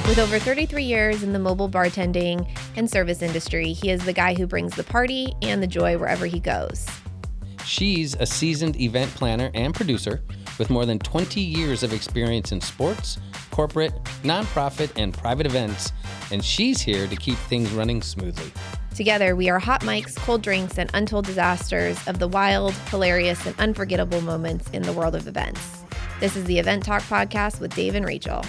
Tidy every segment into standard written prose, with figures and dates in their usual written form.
With over 33 years in the mobile bartending and service industry, he is the guy who brings the party and the joy wherever he goes. She's a seasoned event planner and producer with more than 20 years of experience in sports, corporate, nonprofit, and private events, and she's here to keep things running smoothly. Together, we are hot mics, cold drinks, and untold disasters of the wild, hilarious, and unforgettable moments in the world of events. This is the EventTalk Podcast with Dave and Rachel.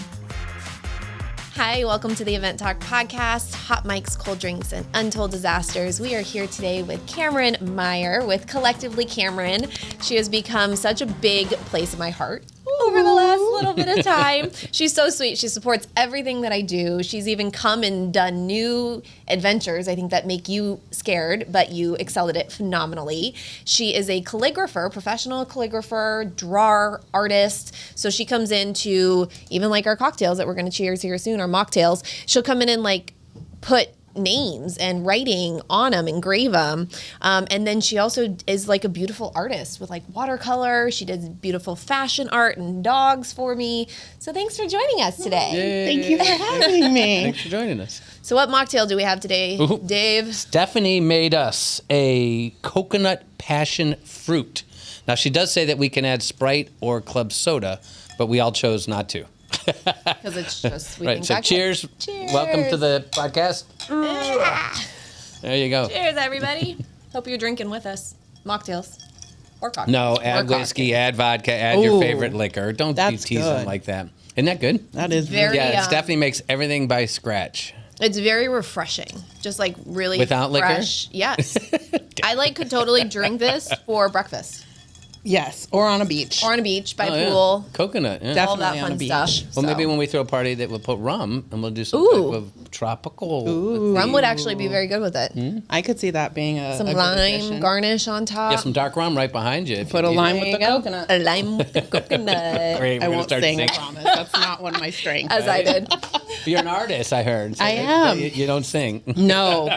Hi, welcome to the EventTalk Podcast, hot mics, cold drinks, and untold disasters. We are here today with Cameron Meyer with Collectively Cameron. She has become such a big place in my heart over the last little bit of time. She's so sweet. She supports everything that I do. She's even come and done new adventures, I think, that make you scared, but you excel at it phenomenally. She is a calligrapher, professional calligrapher, drawer, artist. So she comes into even like our cocktails that we're going to cheers here soon, our mocktails. She'll come in and like put names and writing on them, engrave them. And then she also is like a beautiful artist with like watercolor. She does beautiful fashion art and dogs for me. So thanks for joining us today. Yay. Thank you for having me. Thanks for joining us. So what mocktail do we have today, Dave? Stephanie made us a coconut passion fruit. Now, she does say that we can add Sprite or club soda, but we all chose not to. Because it's just sweet. Right, so cheers. Welcome to the podcast. There you go. Cheers, everybody. Hope you're drinking with us. Mocktails. Or cocktails. No, add whiskey, add vodka, add your favorite liquor. Don't be That's teasing good. like that. Isn't that good? That is Very Yeah, Stephanie makes everything by scratch. It's very refreshing. Just like really Without liquor? fresh. Yes. I could totally drink this for breakfast. Yes, or on a beach. Or on a beach, by Oh, a yeah. pool. Coconut, yeah. Definitely All that on fun a beach. stuff. Well, maybe So. when we throw a party that we'll put rum and we'll do some Ooh. type of tropical. Rum would actually be very good with it. I could see that being a Some good lime addition. garnish on top. Yeah, some dark rum right behind you. if Put you a need lime it. with the There you go. coconut. A lime with the coconut. Great, I we're gonna won't start sing, I singing. promise. That's not one of my strengths. As I did. You're an artist, I heard. So I am. You don't sing. No.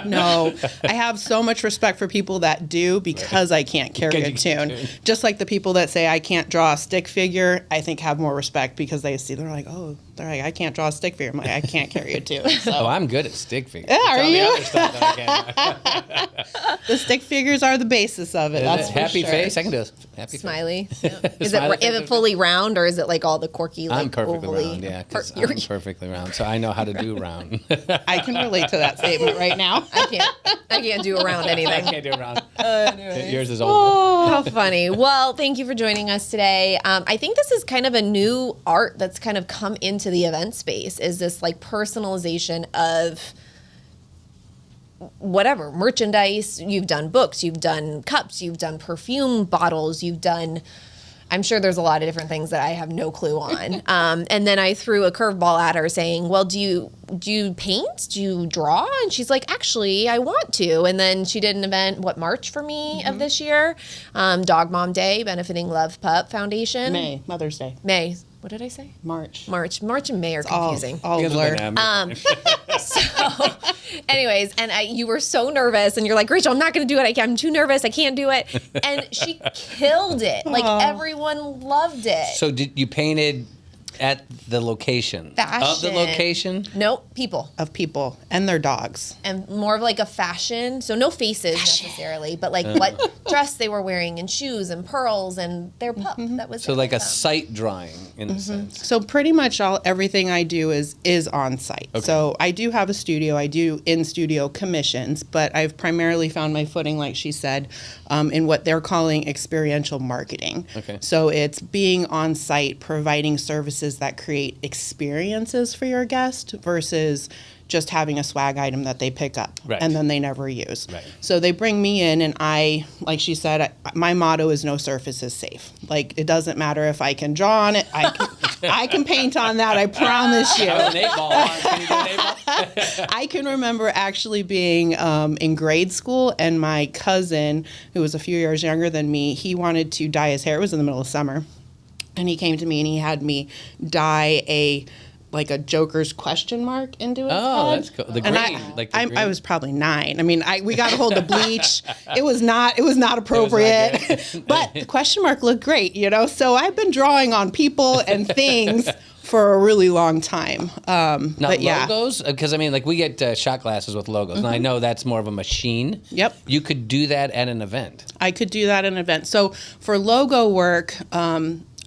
I have so much respect for people that do because I can't carry Because a you can't tune. tune. Just like the people that say I can't draw a stick figure, I think have more respect because they're like, I can't draw a stick figure. I'm like, I can't carry a tune. So. Oh, I'm good at stick figures. Yeah, are It's all the you? other stuff that I can't. The stick figures are the basis of it. That's for Happy sure. face. I can do a happy face. Smiley. Is Smiley it fully round or is it like all the quirky, like I'm perfectly ovally? round, yeah, because You're- I'm perfectly round, so I know how to do round. I can relate to that statement right now. I can't do around I anything. can't do round. Yours is old. How funny. Well, thank you for joining us today. I think this is kind of a new art that's kind of come into the event space, is this like personalization of whatever, merchandise. You've done books, you've done cups, you've done perfume bottles, you've done, I'm sure there's a lot of different things that I have no clue on. And then I threw a curveball at her saying, well, do you paint? Do you draw? And she's like, actually, I want to. And then she did an event, March for me of this year? Dog Mom Day, benefiting Love Pup Foundation. May, Mother's Day, May. What did I say? March. March and May are confusing. All You guys are blur. dynamic. So, anyways, and you were so nervous, and you're like, Rachel, I'm not going to do it. I'm too nervous. I can't do it. And she killed it. Like, everyone loved it. So did you painted at the location? Of the Fashion. location? Nope, people. Of people and their dogs. And more of like a fashion. So no faces necessarily, but like what dress they were wearing and shoes and pearls and their pup that was So there like with a them. sight drawing in a sense. So pretty much everything I do is on site. Okay. So I do have a studio. I do in-studio commissions, but I've primarily found my footing, like she said, in what they're calling experiential marketing. Okay. So it's being on site, providing services that create experiences for your guest versus just having a swag item that they pick up Right. and then they never use. Right. So they bring me in and I, like she said, my motto is no surface is safe. Like it doesn't matter if I can draw on it, I can paint on that, I promise you. An 8-ball. Can you do an 8-ball? I can remember actually being in grade school and my cousin, who was a few years younger than me, he wanted to dye his hair. It was in the middle of summer. And he came to me and he had me dye a Joker's question mark into his Oh, head. that's cool. The And green. I was probably 9. I mean, we got a hold of bleach. It was not appropriate. good. But the question mark looked great, you know? So I've been drawing on people and things for a really long time. Now, but yeah. logos, because I mean, like we get shot glasses with logos, and I know that's more of a machine. Yep. You could do that at an event. I could do that at an event. So for logo work,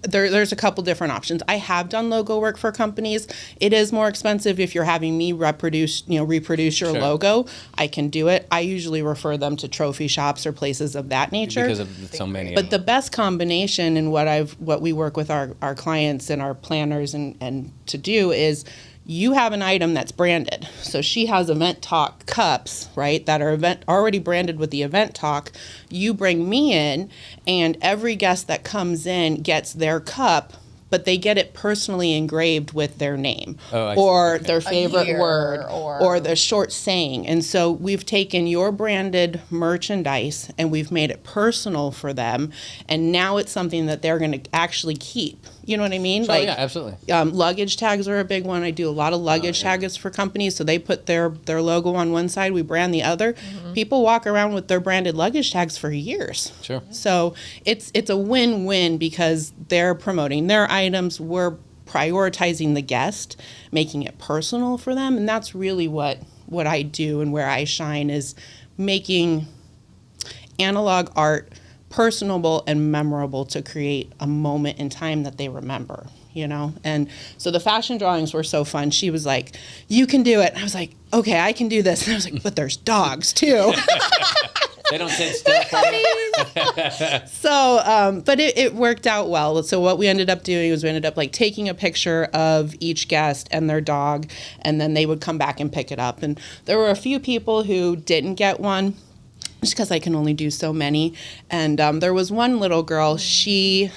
there's a couple different options. I have done logo work for companies. It is more expensive if you're having me reproduce your Sure. logo. I can do it. I usually refer them to trophy shops or places of that nature. Because of so many. But the best combination and what we work with our clients and our planners and to do is you have an item that's branded. So she has EventTalk cups, right, that are already branded with the EventTalk. You bring me in, and every guest that comes in gets their cup, but they get it personally engraved with their name or their favorite word or the short saying. And so we've taken your branded merchandise and we've made it personal for them. And now it's something that they're going to actually keep. You know what I mean? Oh, yeah, absolutely. Luggage tags are a big one. I do a lot of luggage tags for companies. So they put their logo on one side, we brand the other. Mm-hmm. People walk around with their branded luggage tags for years. Sure. So it's a win-win because they're promoting their items. We're prioritizing the guest, making it personal for them. And that's really what I do and where I shine is making analog art personable and memorable to create a moment in time that they remember, you know? And so the fashion drawings were so fun. She was like, you can do it. And I was like, okay, I can do this. And I was like, but there's dogs too. They don't sit still for you. So, but it worked out well. So what we ended up doing was we ended up like taking a picture of each guest and their dog, and then they would come back and pick it up. And there were a few people who didn't get one, just because I can only do so many. And there was one little girl, she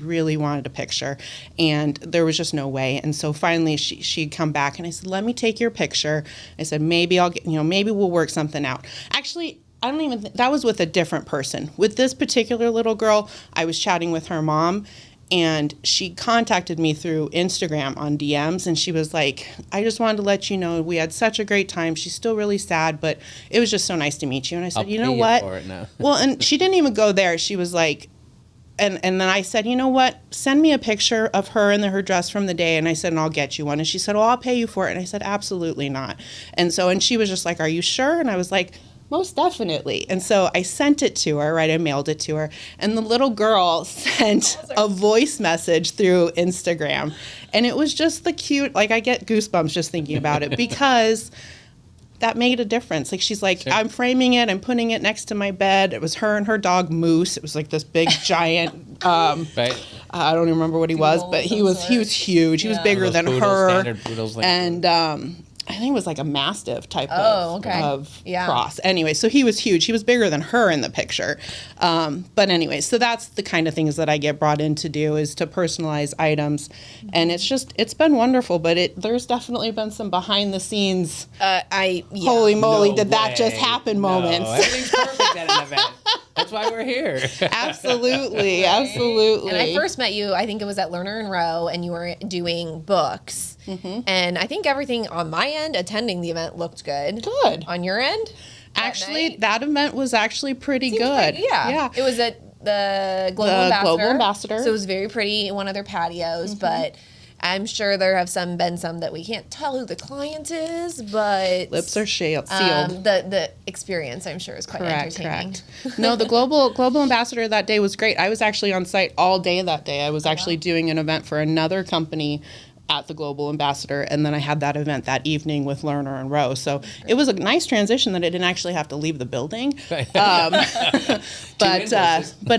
really wanted a picture, and there was just no way. And so finally she'd come back, and I said, let me take your picture. I said, maybe maybe we'll work something out. Actually, I don't even that was with a different person. With this particular little girl, I was chatting with her mom, and she contacted me through Instagram on DMs, and she was like, I just wanted to let you know we had such a great time. She's still really sad, but it was just so nice to meet you. And I said, you know what? For it now. Well, and she didn't even go there. She was like, and then I said, you know what? Send me a picture of her in her dress from the day. And I said, and I'll get you one. And she said, well, I'll pay you for it. And I said, absolutely not. And she was just like, are you sure? And I was like, most definitely. And so I sent it to her, right? I mailed it to her. And the little girl sent a voice message through Instagram. And it was just the cute, like I get goosebumps just thinking about it because that made a difference. Like she's like, sure. I'm framing it, I'm putting it next to my bed. It was her and her dog Moose. It was like this big giant, right. I don't even remember what he was, but he was huge. He was bigger than her. Poodles, and I think it was like a Mastiff type of cross. Anyway, so he was huge. He was bigger than her in the picture. But anyway, so that's the kind of things that I get brought in to do is to personalize items. And it's been wonderful, but there's definitely been some behind the scenes, holy moly, that just happen moments. Everything's perfect at an event. That's why we're here. Absolutely. Absolutely. And I first met you, I think it was at Lerner and Rowe, and you were doing books. Mm-hmm. And I think everything on my end, attending the event, looked good. Good. On your end? Actually, that event was actually pretty good. Yeah. It was at the Global Ambassador. So it was very pretty in one of their patios, but I'm sure there have been some that we can't tell who the client is, but lips are sealed. The experience, I'm sure, is quite entertaining. Correct. No, the global ambassador that day was great. I was actually on site all day that day. I was actually doing an event for another company at the Global Ambassador, and then I had that event that evening with Lerner and Rowe. So it was a nice transition that I didn't actually have to leave the building. But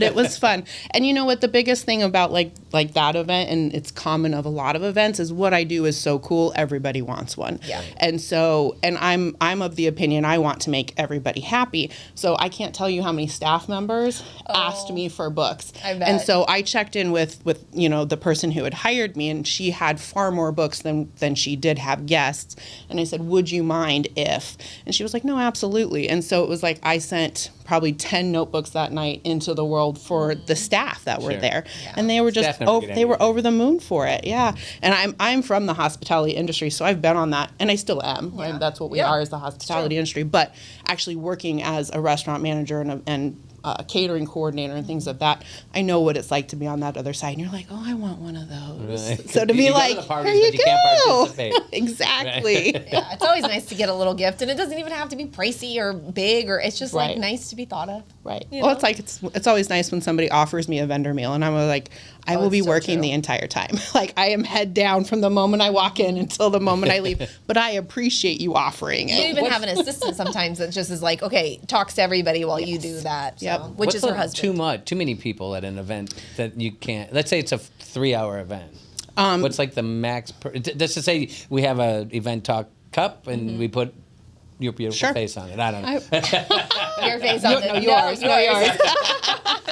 it was fun. And you know what, the biggest thing about like that event, and it's common of a lot of events, is what I do is so cool, everybody wants one. Yeah. And so, and I'm of the opinion I want to make everybody happy. So I can't tell you how many staff members asked me for books. I bet. And so I checked in with the person who had hired me, and she had far more books than she did have guests. And I said, would you mind if? And she was like, no, absolutely. And so it was like I sent probably 10 notebooks that night into the world for the staff that were there. Yeah. And they were just they were over the moon for it. Yeah. And I'm from the hospitality industry, so I've been on that, and I still am. Yeah. Right? That's what we are, is the hospitality industry. But actually working as a restaurant manager and catering coordinator and things of that, I know what it's like to be on that other side. And you're like, oh, I want one of those. Right. So to be like, parties, here you can't go. participate. Exactly. Right. Yeah, it's always nice to get a little gift, and it doesn't even have to be pricey or big, or it's just like Right. nice to be thought of. Right. You Well, know? it's like it's always nice when somebody offers me a vendor meal, and I'm like, I will it's be so working true. the entire time. Like I am head down from the moment I walk in until the moment I leave. But I appreciate you offering You it. even have an assistant sometimes that just is like, okay, talks to everybody while you do that. So, Yep. which What's is her husband. Too many people at an event that you can't. Let's say it's a 3-hour event. What's like the max? Just to say we have a EventTalk cup and we put your beautiful Sure. face on it. I don't know. Your face on it. yours.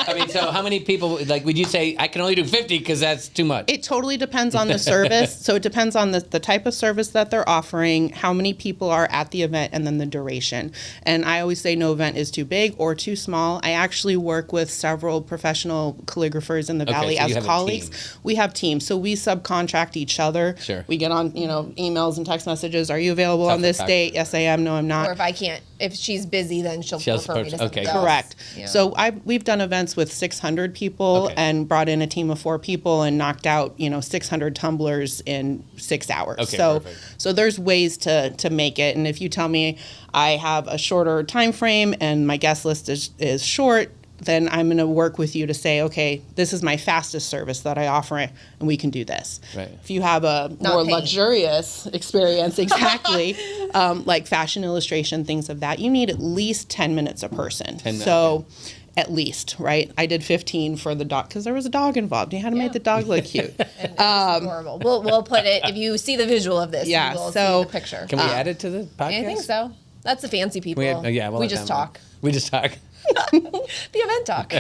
I mean, so how many people? Like, would you say I can only do 50 because that's too much? It totally depends on the service. So it depends on the type of service that they're offering, how many people are at the event, and then the duration. And I always say no event is too big or too small. I actually work with several professional calligraphers in the Valley so you as have a colleagues. team. We have teams. So we subcontract each other. Sure. We get on, emails and text messages. Are you available on this date? Yes, I am. No, I'm not. Or if she's busy, then she'll She'll refer me to okay, something else. Correct. Yeah. So we've done events with 600 people Okay. and brought in a team of 4 people and knocked out 600 tumblers in 6 hours. Okay, so perfect. so there's ways to make it. And if you tell me I have a shorter time frame and my guest list is short, then I'm going to work with you to say, okay, this is my fastest service that I offer, and we can do this. Right. If you have a Not more paint. luxurious experience, exactly, like fashion illustration, things of that, you need at least 10 minutes a person. 10 minutes, So at least, right? I did 15 for the dog because there was a dog involved. You had to make the dog look cute. And it's adorable. We'll put it, if you see the visual of this, Yeah, you will so- see the picture. Can we add it to the podcast? I think so. That's the fancy people. We'll we let just them know. talk. We just talk. The event talk.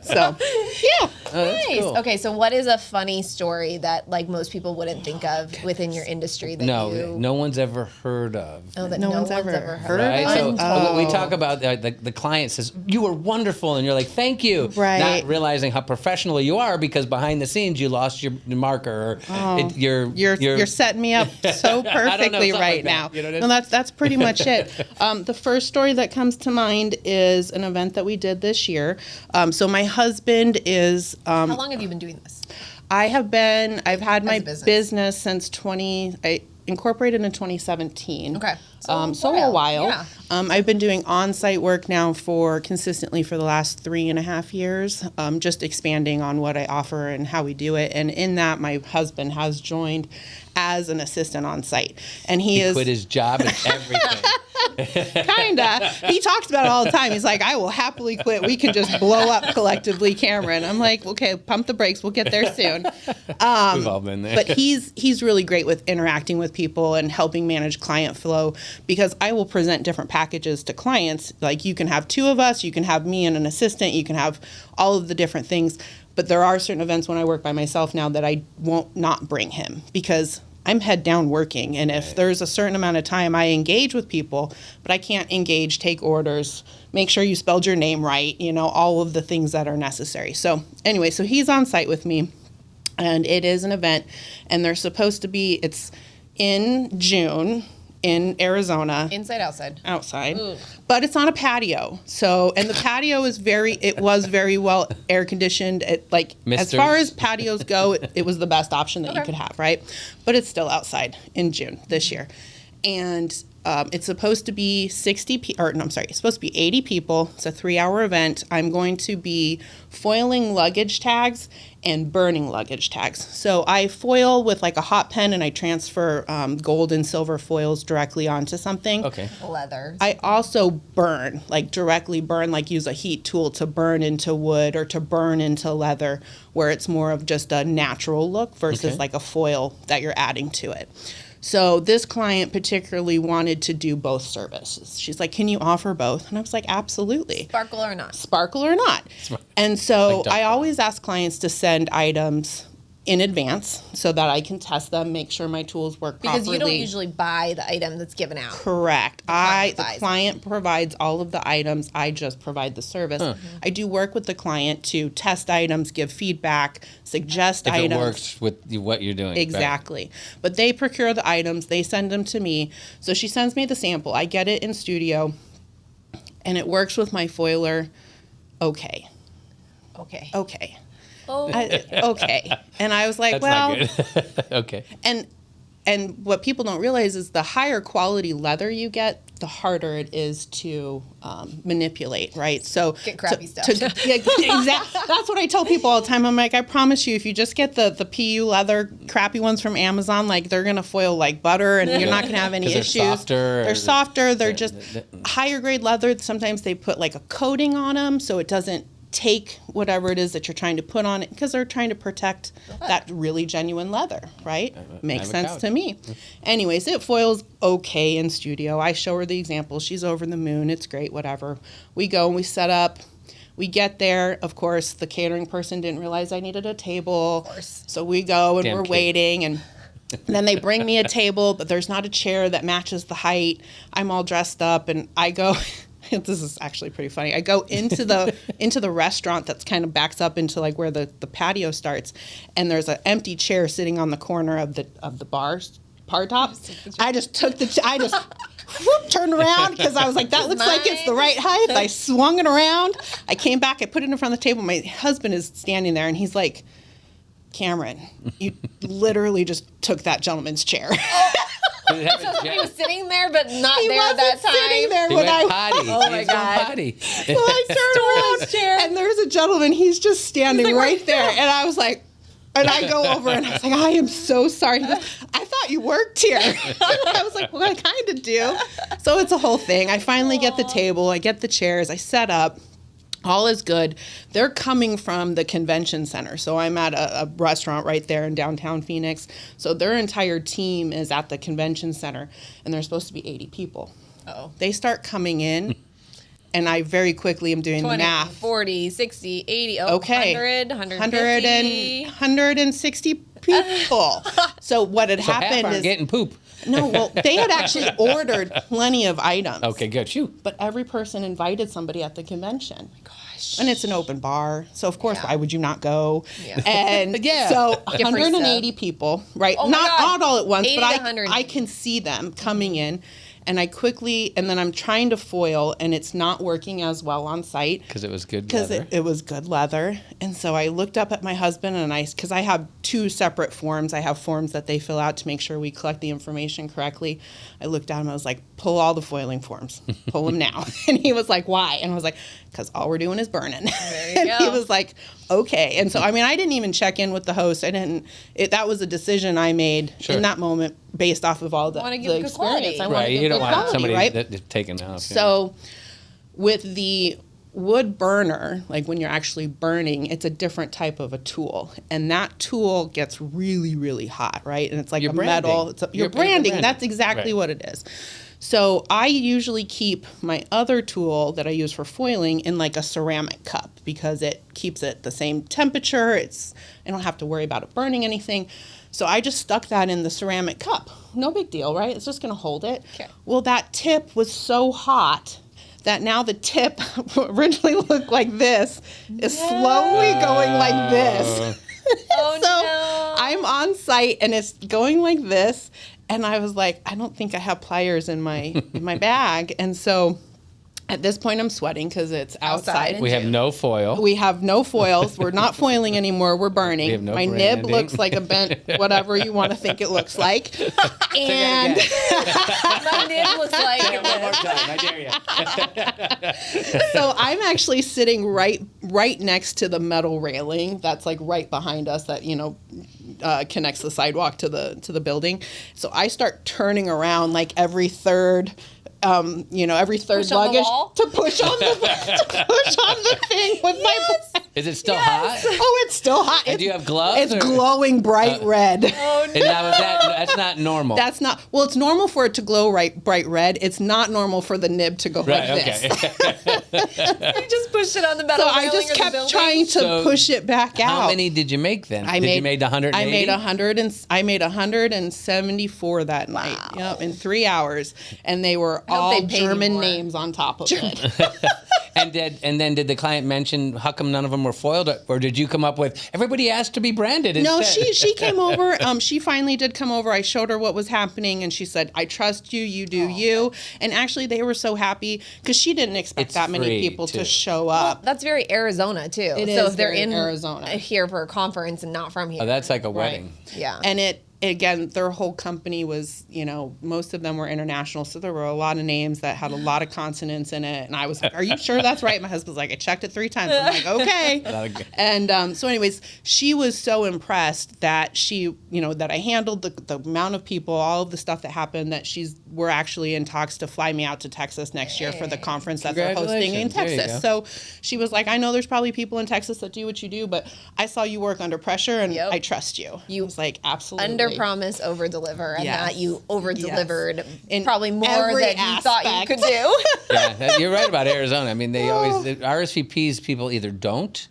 So, yeah. Nice. cool. Okay, so what is a funny story that like most people wouldn't think of within your industry that you No one's ever heard of. that No one's ever heard Right, of. so we talk about the client says you were wonderful, and you're like thank you, Right. not realizing how professional you are because behind the scenes you lost your marker. Or You're setting me up so perfectly something right like now. that. You know what I mean? No, that's pretty much it. The first story that comes to mind is an event that we did this year. So my husband is. How long have you been doing this? I've had my a business. business since I incorporated in 2017. Okay. So a while. Yeah. I've been doing on-site work now consistently for the last 3.5 years, just expanding on what I offer and how we do it. And in that, my husband has joined as an assistant on site. And he quit his job and everything. Kinda. He talks about it all the time. He's like, I will happily quit. We can just blow up collectively, Cameron. I'm like, okay, pump the brakes. We'll get there soon. We've all been there. But he's really great with interacting with people and helping manage client flow because I will present different packages to clients. Like you can have 2 of us, you can have me and an assistant, you can have all of the different things. But there are certain events when I work by myself now that I won't not bring him because I'm head down working. And if there's a certain amount of time I engage with people, but I can't engage, take orders, make sure you spelled your name right, all of the things that are necessary. So anyway, so he's on site with me and it is an event and they're supposed to be, it's in June in Arizona. Inside, outside. Outside, Ooh. but it's on a patio. And the patio was very well air conditioned. As far as patios go, it was the best option that you could have, right? But it's still outside in June this year, and it's supposed to be it's supposed to be 80 people. It's a 3-hour event. I'm going to be foiling luggage tags and burning luggage tags. So I foil with like a hot pen and I transfer gold and silver foils directly onto something. Okay. Leather. I also directly burn, like use a heat tool to burn into wood or to burn into leather, where it's more of just a natural look versus like a foil that you're adding to it. So this client particularly wanted to do both services. She's like, can you offer both? And I was like, absolutely. Sparkle or not? Sparkle or not. And so Like I always ask clients to send items in advance so that I can test them, make sure my tools work properly. Because you don't usually buy the item that's given out. Correct. client The buys client provides all of the items. I just provide the service. I do work with the client to test items, give feedback, suggest If items. it works with what you're doing. Exactly. But they procure the items, they send them to me. So she sends me the sample. I get it in studio, and it works with my foiler okay. Okay. Okay. Oh. Okay. And I was like, That's well, not good. Okay. And what people don't realize is the higher quality leather you get, the harder it is to manipulate, right? So Get crappy stuff. Yeah, exactly. That's what I tell people all the time. I'm like, I promise you, if you just get the PU leather crappy ones from Amazon, like they're gonna foil like butter, and you're not gonna have any issues. They're softer. They're just higher grade leather. Sometimes they put like a coating on them so it doesn't take whatever it is that you're trying to put on it, because they're trying to protect that really genuine leather, right? Makes sense to me. Anyways, it foils okay in studio. I show her the example. She's over the moon. It's great, whatever. We go and we set up. We get there. Of course, the catering person didn't realize I needed a table. Of course. So we go and Damn we're kid. waiting, and then they bring me a table, but there's not a chair that matches the height. I'm all dressed up, and I go... This is actually pretty funny. I go into the restaurant that's kind of backs up into like where the patio starts, and there's an empty chair sitting on the corner of the bar top. I just turned around because I was like, that looks like it's the right height. I swung it around. I came back. I put it in front of the table. My husband is standing there, and he's like, Cameron, you literally just took that gentleman's chair. So he was sitting there, but not He there at wasn't that time. sitting there He when went I potty. Oh my He's going God. potty. So I turn around, and there's a gentleman. He's just standing right there, and I was like, and I go over, and I was like, I am so sorry. He goes, I thought you worked here. I was like, well, I kind of do. So it's a whole thing. I finally get the table. I get the chairs. I set up. All is good. They're coming from the convention center. So I'm at a restaurant right there in downtown Phoenix. So their entire team is at the convention center, and there's supposed to be 80 people. Oh. They start coming in, and I very quickly am doing 20, the math. 40, 60, 80, Okay. 100, 150. 160 people. So what had So half happened aren't is... getting poop. No, well, they had actually ordered plenty of items. Okay, good. Shoot. But every person invited somebody at the convention. Gosh. And it's an open bar. So, of course, why would you not go? Yeah. And Yeah. so Get free 180 people, right? Oh my God. Not all at once, 80 but to I 180. can see them coming in. And then I'm trying to foil, and it's not working as well on site. Because it was good Because leather. it was good leather. And so I looked up at my husband, and because I have two separate forms. I have forms that they fill out to make sure we collect the information correctly. I looked at him, I was like, pull all the foiling forms. Pull them now. And he was like, why? And I was like, because all we're doing is burning. There you And go. he was like, okay. And so, I mean, I didn't even check in with the host. That was a decision I made Sure. in that moment based off of all the, wanna give the good experience. quality. I wanna Right, give you don't good want quality, somebody right? that is taken off. So with the wood burner, like when you're actually burning, it's a different type of a tool. And that tool gets really, really hot, right? And it's like You're a metal. branding. You're You're branding. branding. That's exactly Right. what it is. So I usually keep my other tool that I use for foiling in like a ceramic cup because it keeps it the same temperature. I don't have to worry about it burning anything. So I just stuck that in the ceramic cup. No big deal, right? It's just going to hold it. Okay. Well, that tip was so hot that now the tip originally looked like this is slowly going like this. Oh, So no. I'm on site and it's going like this, and I was like, I don't think I have pliers in my bag, and so at this point I'm sweating because it's outside. We have no foil. We have no foils. We're not foiling anymore. We're burning. We have no My nib branding. looks like a bent, whatever you want to think it looks like. And My nib looks like I dare you. so I'm actually sitting right next to the metal railing that's like right behind us that, connects the sidewalk to the building. So I start turning around like every third Push on the luggage wall? to push on the thing with my. Is it still hot? Oh, it's still hot. And do you have gloves, It's or- glowing bright red. Oh, no. And that's not normal. That's not, well, it's normal for it to glow bright red. It's not normal for the nib to go right, like this. okay. You just pushed it on the metal So I railing just or the kept building? trying to So push it back out. How many did you make then? You made 180? I made 174 that night. Yep, in 3 hours. And they were hope all they paid you German more. names on top of it. And then did the client mention how come none of them were foiled, or did you come up with everybody asked to be branded instead? No, she came over. She finally did come over. I showed her what was happening, and she said, "I trust you. You do you." And actually, they were so happy because she didn't expect that many people to show up. Well, that's very Arizona too. It so is if they're very in Arizona here for a conference and not from here, Oh, that's like a wedding. yeah. And again, their whole company was, most of them were international. So there were a lot of names that had a lot of consonants in it. And I was like, are you sure that's right? My husband's like, I checked it 3 times. I'm like, okay. And so anyways, she was so impressed that that I handled the amount of people, all of the stuff that happened, that we're actually in talks to fly me out to Texas next year for the conference that they're hosting in Texas. So she was like, I know there's probably people in Texas that do what you do, but I saw you work under pressure and I trust you. I was like, absolutely. Under promise, over deliver, and that you over delivered in probably more than you thought you could do. Yeah, you're right about Arizona. I mean, they always RSVPs people either don't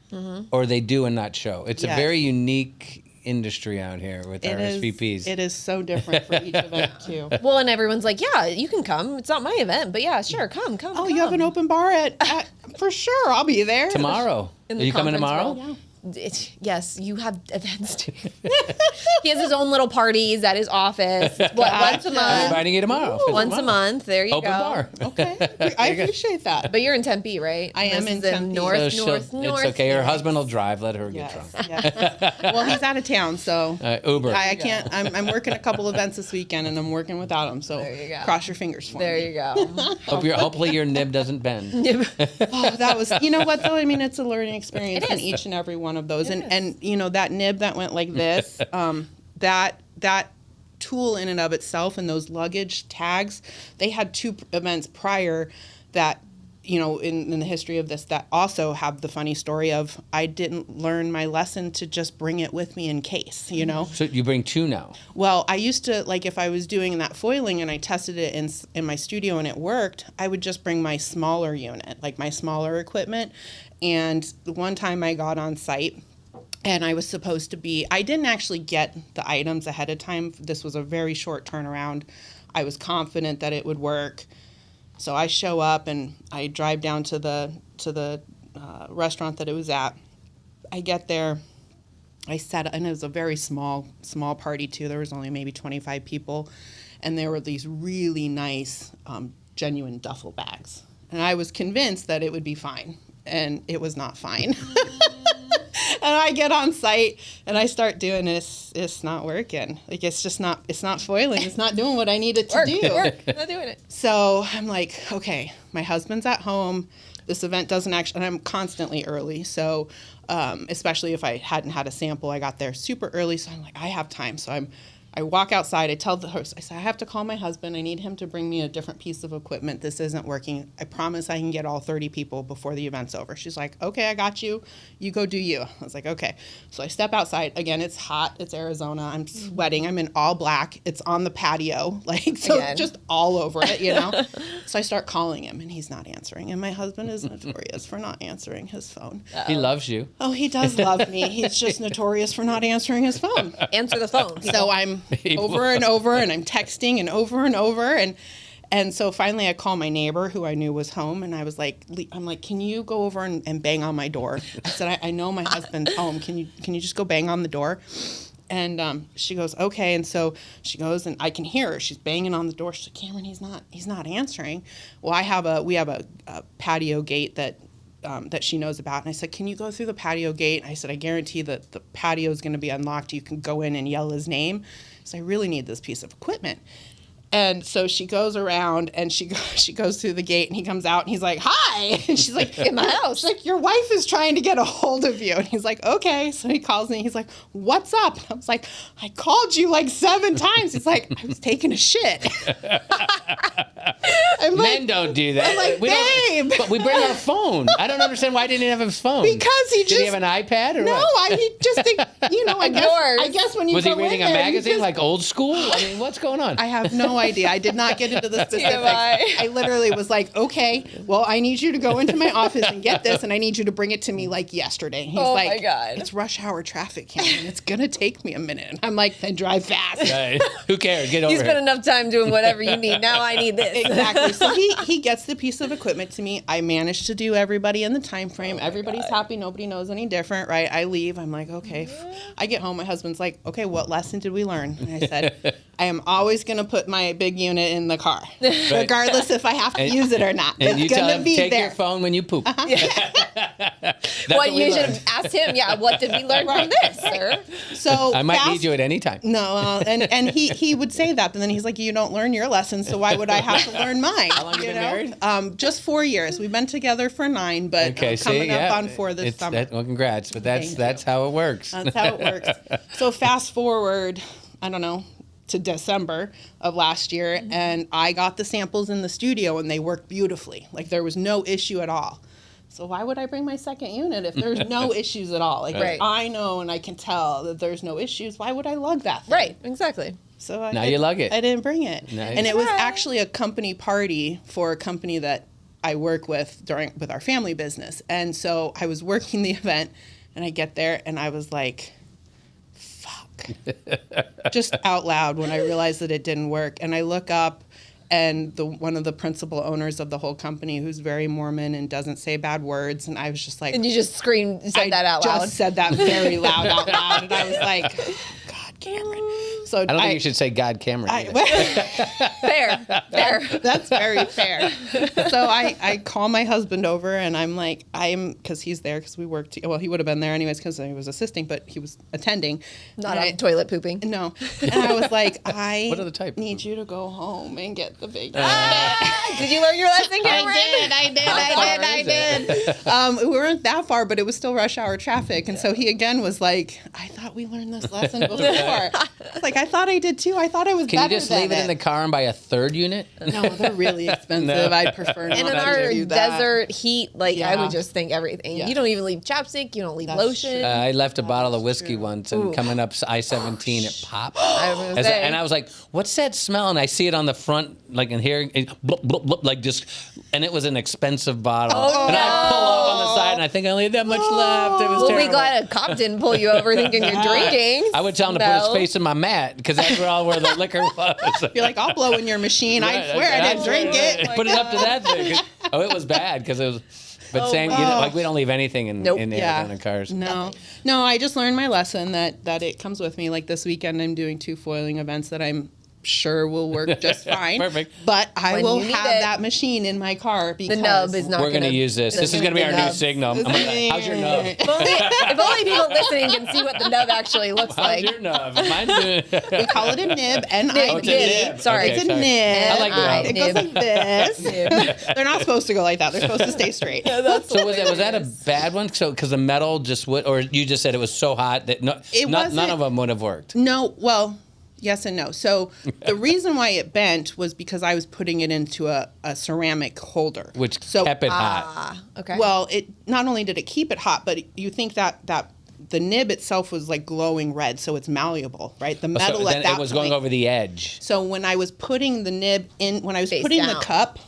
or they do and not show. It's a very unique industry out here with RSVPs. It is so different for each event too. Well, and everyone's like, yeah, you can come. It's not my event, but yeah, sure, come. Oh, you have an open bar at for sure. I'll be there tomorrow. Are you coming tomorrow? Yeah. Yes, you have events too. He has his own little parties at his office. Once a month. I'm inviting you tomorrow. Once a month. There you open go. Bar. Okay, I appreciate that. But you're in Tempe, right? I am in Tempe. North. It's okay. Her husband will drive. Let her get drunk. Yes. Well, he's out of town, so Uber. I can't. I'm working a couple events this weekend, and I'm working without him. So there you go. Cross your fingers for me. There you go. Hopefully your nib doesn't bend. Oh, that was. You know what though? I mean, it's a learning experience in each and every one of those, and that nib that went like this, that tool in and of itself, and those luggage tags, they had 2 events prior that, in the history of this, that also have the funny story of I didn't learn my lesson to just bring it with me in case, So you bring 2 now? Well, I used to, like, if I was doing that foiling and I tested it in my studio and it worked, I would just bring my smaller unit, like my smaller equipment. And the one time I got on site, and I was supposed to be, I didn't actually get the items ahead of time. This was a very short turnaround. I was confident that it would work. So I show up and I drive down to the restaurant that it was at. I get there. I sat, and it was a very small party too. There was only maybe 25 people. And there were these really nice, genuine duffel bags. And I was convinced that it would be fine. And it was not fine. And I get on site and I start doing this. It's not working. Like, it's not foiling. It's not doing what I need it to do. Not doing it. So I'm like, okay, my husband's at home. This event doesn't actually, and I'm constantly early. So especially if I hadn't had a sample, I got there super early. So I'm like, I have time. So I walk outside. I tell the host, I say, I have to call my husband. I need him to bring me a different piece of equipment. This isn't working. I promise I can get all 30 people before the event's over. She's like, okay, I got you. You go do you. I was like, okay. So I step outside. Again, it's hot. It's Arizona. I'm sweating. I'm in all black. It's on the patio. Just all over it, So I start calling him, and he's not answering. And my husband is notorious for not answering his phone. He loves you. Oh, he does love me. He's just notorious for not answering his phone. Answer the phone. So I'm over and over, and I'm texting and over, and so finally I call my neighbor who I knew was home, and I'm like, can you go over and bang on my door? I said, I know my husband's home. Can you just go bang on the door? And she goes, okay. And so she goes, and I can hear her. She's banging on the door. She's like, Cameron, he's not answering. Well, we have a patio gate that she knows about. And I said, can you go through the patio gate? And I said, I guarantee that the patio is going to be unlocked. You can go in and yell his name. So I really need this piece of equipment. And so she goes around and she goes through the gate, and he comes out and he's like, hi. And she's like, in my house. She's like, your wife is trying to get a hold of you. And he's like, okay. So he calls me. He's like, what's up? And I was like, I called you like 7 times. He's like, I was taking a shit. Men don't do that. I'm like, babe. But we bring our phone. I don't understand why didn't he have his phone. Because did he have an iPad or no, what? he just think, I guess when you was go he reading in a there, magazine like Old School? I mean, what's going on? I have no idea. I did not get into the specifics. I literally was like, okay, well, I need you to go into my office and get this, and I need you to bring it to me like yesterday. And he's like, my God. It's rush hour traffic, Cameron. It's going to take me a minute. And I'm like, then drive fast. Right. Who cares? Get over You it. spent enough time doing whatever you need. Now I need this. Exactly. So he gets the piece of equipment to me. I managed to do everybody in the time frame. Everybody's happy. Nobody knows any different, right? I leave. I'm like, okay. I get home. My husband's like, okay, what lesson did we learn? And I said, I am always going to put my big unit in the car, regardless if I have to use it or not. And you It's tell going him, to be take there. your phone when you poop. What you should have asked him, what did we learn from this, sir? So I might need you at any time. No, and he would say that, but then he's like, you don't learn your lessons, so why would I have to learn mine? How long have you been married? Just 4 years. We've been together for 9, but coming up on 4 this summer. Well, congrats, but that's how it works. That's how it works. So fast forward, I don't know, to December of last year, and I got the samples in the studio, and they worked beautifully. Like, there was no issue at all. So why would I bring my second unit if there's no issues at all? Like, Right. if I know and I can tell that there's no issues, why would I lug that thing? Right, exactly. So Now you lug it. I didn't bring it. Nice. And it was actually a company party for a company that I work with with our family business. And so I was working the event, and I get there, and I was like, fuck. Just out loud when I realized that it didn't work. And I look up, and one of the principal owners of the whole company, who's very Mormon and doesn't say bad words, and I was just like... And you just said that out I loud. just said that very loud out loud, and I was like, God, Cameron. So I don't think you should say God Cameron. Fair. That's very fair. So I call my husband over, and I'm like, because he's there, because we worked. Well, he would have been there anyways because he was assisting, but he was attending. Not And on toilet pooping. No. And I was like, What are the type? need you to go home and get the big Did you learn your lesson, Cameron? I did. We weren't that far, but it was still rush hour traffic. And so he again was like, I thought we learned this lesson before. It's like, I thought I did too. I thought I was Can better you just than leave it in the car and buy a third unit? No, they're really expensive. I'd prefer not And in to our do that. desert heat, I Yeah. would just think everything. Yeah. You don't even leave chapstick. You don't leave That's lotion. true. I left a bottle of whiskey true. once, and coming up I-17, it popped. I was gonna say. And I was like, "What's that smell?" And I see it on the front, like in here, blub, blub, blub, like just, and it was an expensive bottle. And I pull off on the side, and I think I only had that much left. It was We'll terrible. be glad a cop didn't pull you over thinking you're drinking. I would tell him to put his face in my mat because that's where the liquor was. You're like, I'll blow in your machine. Right, I swear I didn't drink it. Put it up to that thing. It was bad because it was. But saying we don't leave anything in Nope. in the Yeah. the cars. No, I just learned my lesson that it comes with me. Like this weekend, I'm doing 2 foiling events that I'm sure will work just fine. Perfect. But I When will you need have it. that machine in my car because The nub is not We're going to use this. This is going to be our new nub. signal. I'm gonna, how's your nub? If only people listening can see what the nub actually looks How's like. your nub? Mine's we call it a nib. Oh, it's a nib. Sorry. Okay, It's a nib. I like that. It goes like this. They're not supposed to go like that. They're supposed to stay straight. So was that a bad one? So because the metal just would, or you just said it was so hot that none wasn't- of them would have worked. No, well, yes and no. So the reason why it bent was because I was putting it into a ceramic holder. Which so, kept it hot. Okay. Well, it not only did it keep it hot, but you think that the nib itself was like glowing red, so it's malleable, right? The metal So at then that it was point. going over the edge. So when I was putting the nib in, when I was Face putting down. the cup,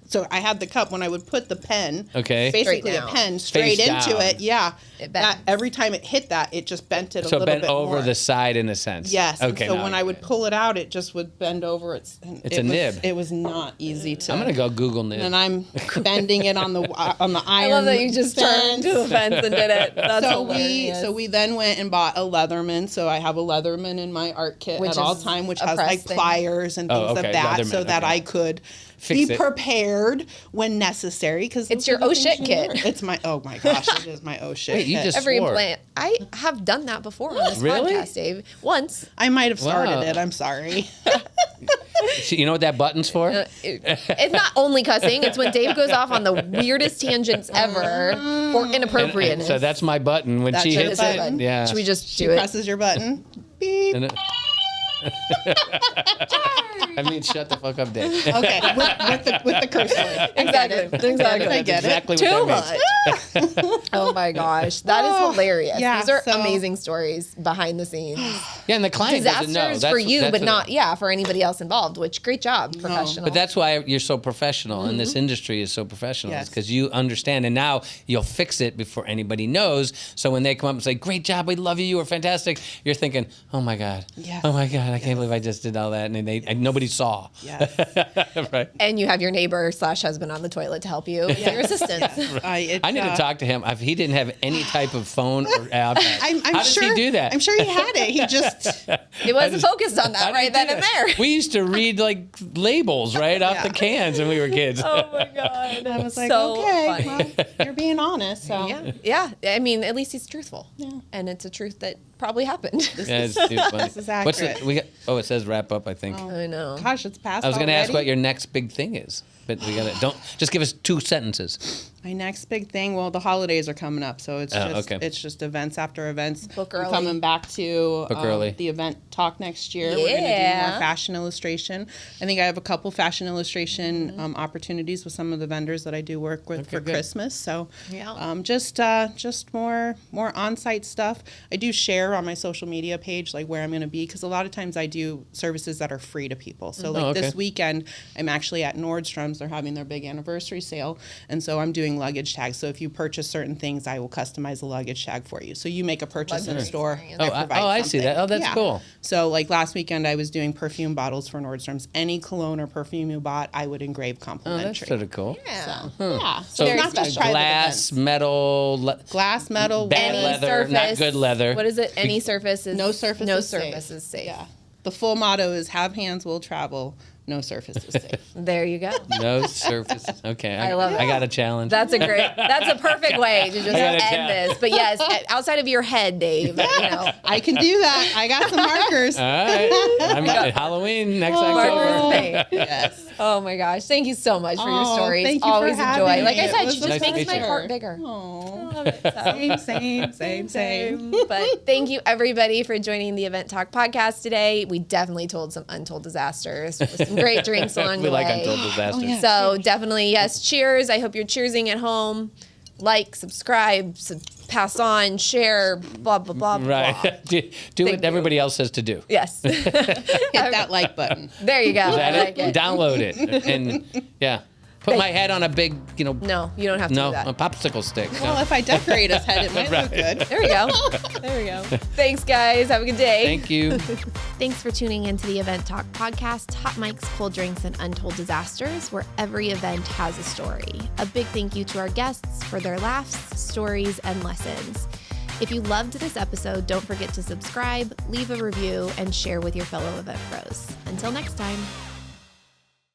so I had the cup when I would put the pen, Okay. basically Straight the down. pen straight Face into down. it, yeah. It That, bends. every time it hit that, it just bent it a So little bent bit over more. the side in a sense. Yes. Okay. And so now when I would pull it out, it just would bend over. It's a nib. It was not easy to. I'm gonna go Google nib. And I'm bending it on the iron. I love that you just turned to the fence and did it. That's hilarious. So we then went and bought a Leatherman. So I have a Leatherman in my art kit Which at all is time, which a has press like thing. pliers and things Oh, okay, of that, Leatherman, so that okay. I could Fix be it. prepared when necessary. Because It's your oh shit kit. It's my oh my gosh, it is my oh shit. Wait, you kit. just Every swore. implant. I have done that before on this Really? podcast, Dave. Once. I might have started Wow. it. I'm sorry. You know what that button's for? It's not only cussing. It's when Dave goes off on the weirdest tangents ever or inappropriateness. So that's my button when That's she your hits button. it. Yeah. Should we just She do it? presses your button. Beep. And it- I mean, shut the fuck up, Dave. Okay, with the curse word. Exactly. I get it. Exactly Too what that means. much. Oh my gosh. That is hilarious. Yeah, These are so- amazing stories behind the scenes. Yeah, and the client doesn't know. disasters for you, but not for anybody else involved. Which great job, professional. But that's why you're so professional, and this industry is so professional. Yes. Because you understand, and now you'll fix it before anybody knows. So when they come up and say, "Great job, we love you, you were fantastic," you're thinking, "Oh my God, Yes. oh my God, I can't believe I just did all that," and nobody saw. Yes. Right. And you have your neighbor / husband on the toilet to help you with your assistance. Yes. I need to talk to him. If he didn't have any type of phone or app, I'm how does sure, he do that? I'm sure he had it. He just It wasn't focused on that How did right he then do and that? there. We used to read like labels right off the cans when we were kids. Oh my God. I was like, so okay, funny. well, you're being honest. So Yeah. I mean, at least he's truthful. Yeah. And it's a truth that probably happened. Yeah, it's too funny. This is accurate. It says wrap up, I think. I know. Gosh, it's past. I was going to ask already. what your next big thing is, but we got to don't just give us 2 sentences. My next big thing. Well, the holidays are coming up, so it's it's just events after events. Book We're early. coming back to Book early. the event talk next year. We're going to do Yeah. more fashion illustration. I think I have a couple fashion illustration opportunities with some of the vendors that I do work with for good. Christmas. So Yeah. just more on-site stuff. I do share on my social media page like where I'm going to be, because a lot of times I do services that are free to people. So like okay. this weekend, I'm actually at Nordstrom's. They're having their big anniversary sale, and so I'm doing luggage tags. So if you purchase certain things, I will customize a luggage tag for you. So you make a purchase in a store. I see that. Oh, that's cool. So like last weekend, I was doing perfume bottles for Nordstrom's. Any cologne or perfume you bought, I would engrave Oh, complimentary. that's sort of cool. Yeah. Yeah. So it's not just private glass, events. metal, Glass, metal, bad wood. leather, not good leather. What is it? Any surface is No surface no is safe. surface is safe. Yeah. The full motto is have hands will travel, no surface is safe. There you go. No surfaces. Okay, I love it. I got a challenge. That's a perfect way to just I gotta end this. But yes, outside of your head, Dave, I can do that. I got some markers. All right. I'm at Halloween next markers October. of pain. Yes. Oh my gosh. Thank you so much for your Oh, stories. thank you for Always a having joy. me. Like I It said, was she a just makes my pleasure. heart bigger. Oh. I love it so. Same. But thank you everybody for joining the Event Talk podcast today. We definitely told some untold disasters with some great drinks along We the like way. Untold Disasters. yeah. So definitely, yes, cheers. I hope you're cheersing at home. Like, subscribe, pass on, share, blah, blah, blah, blah. Right. do Thank what you. everybody else says to do. Yes. Hit that like button. There you go. Is that I like it. Download it. And yeah. Put my head on a big, No, you don't have to do that. a popsicle stick. Well, if I decorate his head, it might look good. There we go. There we go. Thanks, guys. Have a good day. Thank you. Thanks for tuning into the Event Talk podcast, hot mics, cold drinks, and untold disasters, where every event has a story. A big thank you to our guests for their laughs, stories, and lessons. If you loved this episode, don't forget to subscribe, leave a review, and share with your fellow event pros. Until next time.